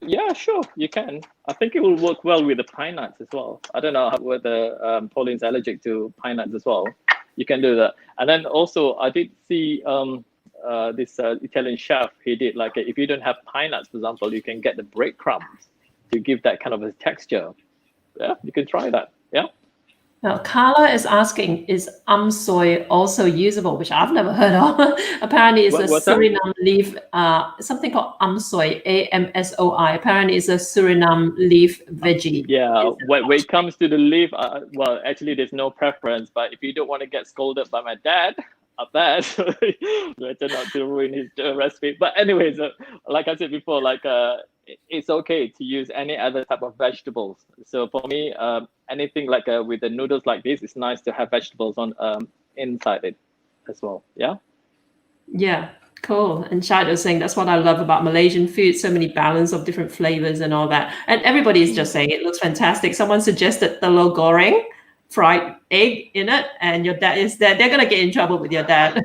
[SPEAKER 2] Yeah, sure, you can. I think it will work well with the pine nuts as well. I don't know whether Pauline's allergic to pine nuts as well. You can do that. And then also, I did see this Italian chef. He did like, if you don't have pine nuts, for example, you can get the breadcrumbs to give that kind of a texture. Yeah, you can try that. Yeah.
[SPEAKER 1] Now, Carla is asking, is soy also usable, which I've never heard of. Apparently, it's a Suriname leaf, something called soy, AMSOI. Apparently, it's a Suriname leaf veggie.
[SPEAKER 2] Yeah, when it comes to the leaf, well, actually, there's no preference. But if you don't want to get scolded by my dad, up there, so better not to ruin his recipe. But anyways, like I said before, like it's okay to use any other type of vegetables. So for me, anything like with the noodles like this, it's nice to have vegetables on inside it as well. Yeah.
[SPEAKER 1] Yeah, cool. And Shad was saying that's what I love about Malaysian food, so many balance of different flavors and all that. And everybody is just saying it looks fantastic. Someone suggested telur goreng, fried egg in it, and your dad is there. They're gonna get in trouble with your dad.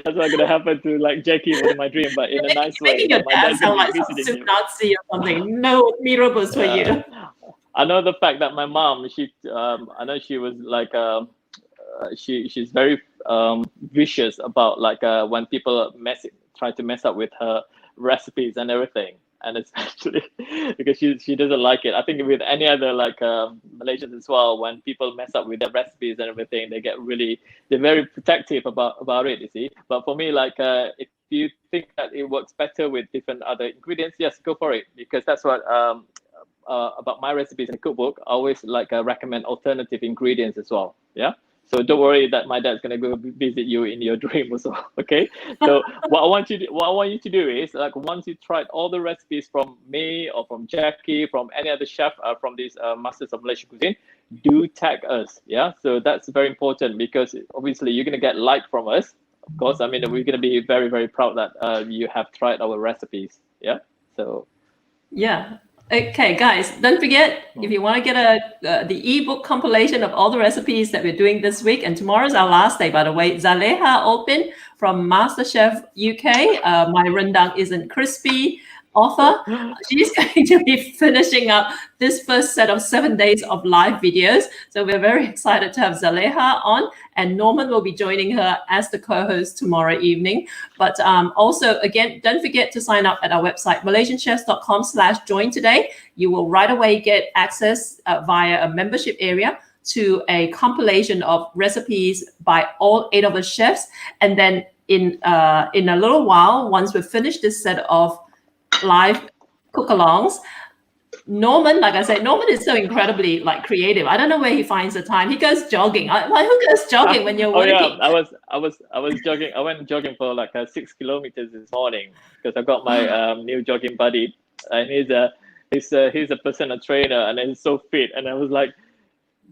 [SPEAKER 2] That's not gonna happen to like Jackie in my dream, but in a nice way.
[SPEAKER 1] Making your dad sound like some soup Nazi or something. No Mee Rebus for you.
[SPEAKER 2] I know the fact that my mom, I know she was like, she's very vicious about like when people try to mess up with her recipes and everything. And especially because she doesn't like it. I think with any other like Malaysians as well, when people mess up with their recipes and everything, they're very protective about it, you see. But for me, like if you think that it works better with different other ingredients, yes, go for it, because that's what about my recipes in the cookbook. I always like recommend alternative ingredients as well. Yeah. So don't worry that my dad's gonna go visit you in your dream also. Okay. So what I want you to do is like once you tried all the recipes from me or from Jackie, from any other chef from these Masters of Malaysian Cuisine, do tag us. Yeah. So that's very important because obviously you're gonna get like from us. Of course, I mean we're gonna be very, very proud that you have tried our recipes. Yeah. So.
[SPEAKER 1] Yeah. Okay, guys, don't forget, if you want to get the ebook compilation of all the recipes that we're doing this week, and tomorrow's our last day, by the way. Zaleha Olpin from MasterChef UK, My Rendang Isn't Crispy author. She's going to be finishing up this first set of 7 days of live videos. So we're very excited to have Zaleha on, and Norman will be joining her as the co-host tomorrow evening. But also, again, don't forget to sign up at our website, malaysianchefs.com/join today. You will right away get access via a membership area to a compilation of recipes by all 8 of us chefs. And then in a little while, once we've finished this set of live cook-alongs, Norman, like I said, Norman is so incredibly like creative. I don't know where he finds the time. He goes jogging. Who goes jogging when you're working?
[SPEAKER 2] Yeah, I was jogging. I went jogging for like 6 kilometers this morning because I got my new jogging buddy, and he's a personal trainer, and he's so fit. And I was like,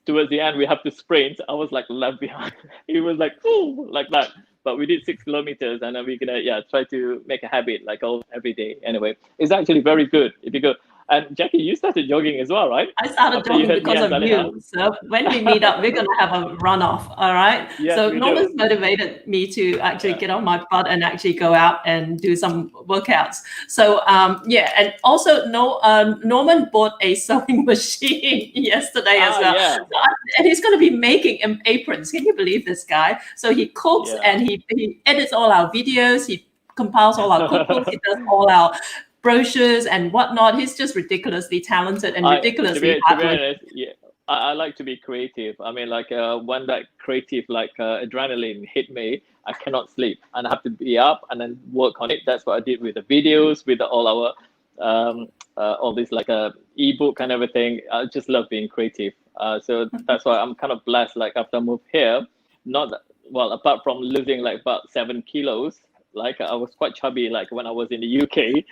[SPEAKER 2] towards the end we have to sprint. I was like left behind. He was like, ooh, like that. But we did 6 kilometers, and then we're gonna try to make a habit like every day. Anyway, it's actually very good if you go. And Jackie, you started jogging as well, right?
[SPEAKER 1] I started jogging because of you. So when we meet up, we're going to have a run off. All right.
[SPEAKER 2] Yes,
[SPEAKER 1] so Norman's motivated me to actually get on my butt and actually go out and do some workouts. So and also Norman bought a sewing machine yesterday as well.
[SPEAKER 2] Yeah.
[SPEAKER 1] So and he's going to be making aprons. Can you believe this guy? So he cooks and he edits all our videos. He compiles all our cookbooks. He does all our brochures and whatnot. He's just ridiculously talented and ridiculously
[SPEAKER 2] honest, I like to be creative. I mean, like when that creative adrenaline hit me, I cannot sleep and I have to be up and then work on it. That's what I did with the videos, with all our all this ebook and everything. I just love being creative. So that's why I'm kind of blessed. Like after I moved here, apart from losing about 7 kilos, I was quite chubby when I was in the UK.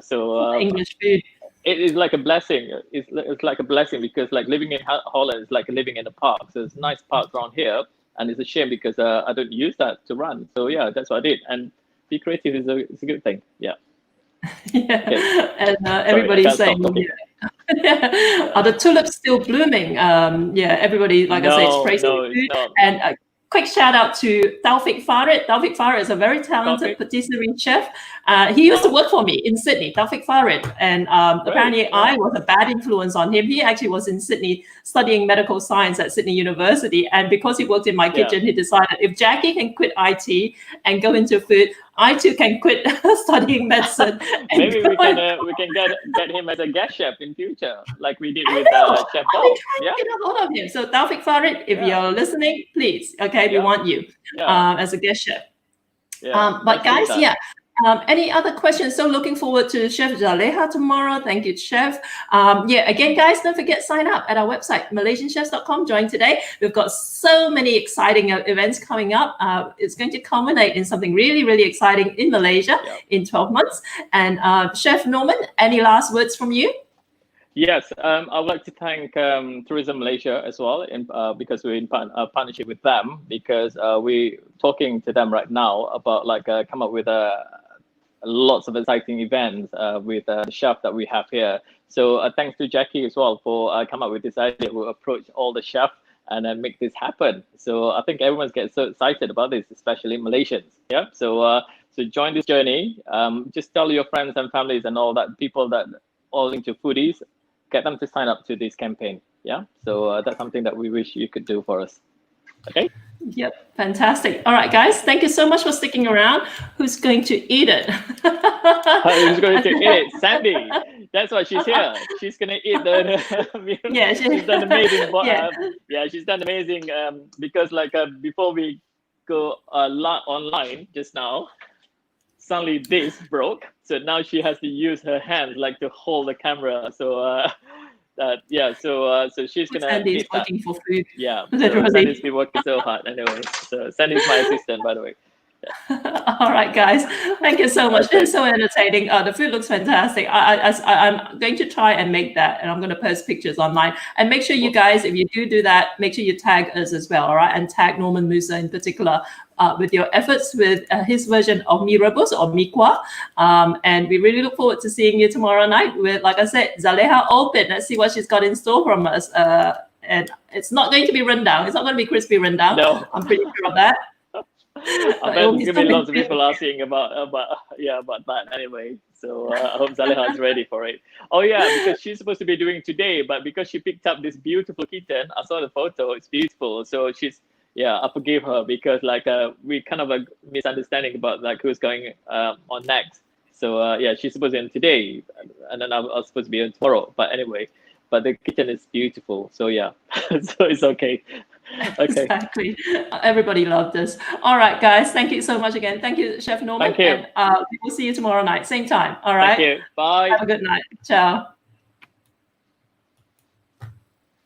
[SPEAKER 2] So
[SPEAKER 1] English food.
[SPEAKER 2] It is like a blessing. It's like a blessing because living in Holland is like living in a park. So there's nice parks around here, and it's a shame because I don't use that to run. So that's what I did. And be creative is a good thing. Yeah.
[SPEAKER 1] Okay. And everybody's saying, are the tulips still blooming? Everybody, I say, it's praising food. And quick shout out to Taufik Farid. Taufik Farid is a very talented patisserie chef. He used to work for me in Sydney, Taufik Farid. And apparently I was a bad influence on him. He actually was in Sydney studying medical science at Sydney University. And because he worked in my kitchen, he decided if Jackie can quit IT and go into food, I too can quit studying medicine.
[SPEAKER 2] Maybe we can get him as a guest chef in future, like we did with Chef Bob.
[SPEAKER 1] Get a hold of him. So Taufik Farid, if you're listening, please, we want you as a guest chef. But guys, any other questions? So looking forward to Chef Zaleha tomorrow. Thank you, Chef. Again, guys, don't forget, sign up at our website, MalaysianChefs.com. Join today. We've got so many exciting events coming up. It's going to culminate in something really, really exciting in Malaysia in 12 months. And Chef Norman, any last words from you?
[SPEAKER 2] Yes, I would like to thank Tourism Malaysia as well, because we're in partnership with them, because we're talking to them right now about come up with lots of exciting events with the chef that we have here. So thanks to Jackie as well for come up with this idea. We'll approach all the chefs and then make this happen. So I think everyone's getting so excited about this, especially Malaysians. Yeah. So join this journey. Just tell your friends and families and all that people that all into foodies. Get them to sign up to this campaign. Yeah. So that's something that we wish you could do for us. Okay.
[SPEAKER 1] Yep, fantastic. All right, guys, thank you so much for sticking around. Who's going to eat it?
[SPEAKER 2] Who's going to eat it? Sandy. That's why she's here. She's gonna eat she's done amazing. She's done amazing. Because before we go online just now, suddenly this broke. So now she has to use her hands to hold the camera. So. So she's gonna.
[SPEAKER 1] Sandy's working for food.
[SPEAKER 2] Yeah, so Sandy's been working so hard anyway. So Sandy's my assistant, by the way.
[SPEAKER 1] All right, guys. Thank you so much. It's so entertaining. The food looks fantastic. I'm going to try and make that, and I'm going to post pictures online. And make sure you guys, if you do that, make sure you tag us as well. All right, and tag Norman Musa in particular with your efforts with his version of Mee Rebus or Mee Kuah. And we really look forward to seeing you tomorrow night with, like I said, Zaleha open. Let's see what she's got in store from us. And it's not going to be rundown. It's not going to be crispy rundown.
[SPEAKER 2] No.
[SPEAKER 1] I'm pretty sure of that.
[SPEAKER 2] I bet there's gonna be lots of people asking about that anyway. So I hope Zaleha is ready for it. Oh yeah, because she's supposed to be doing today, but because she picked up this beautiful kitten, I saw the photo. It's beautiful. So I forgive her because we kind of a misunderstanding about who's going on next. So she's supposed to be on today, and then I was supposed to be on tomorrow. But anyway, the kitten is beautiful. So so it's okay. Okay.
[SPEAKER 1] Exactly. Everybody loved this. All right, guys. Thank you so much again. Thank you, Chef Norman.
[SPEAKER 2] Thank you.
[SPEAKER 1] And we will see you tomorrow night, same time. All right.
[SPEAKER 2] Thank you. Bye.
[SPEAKER 1] Have a good night. Ciao.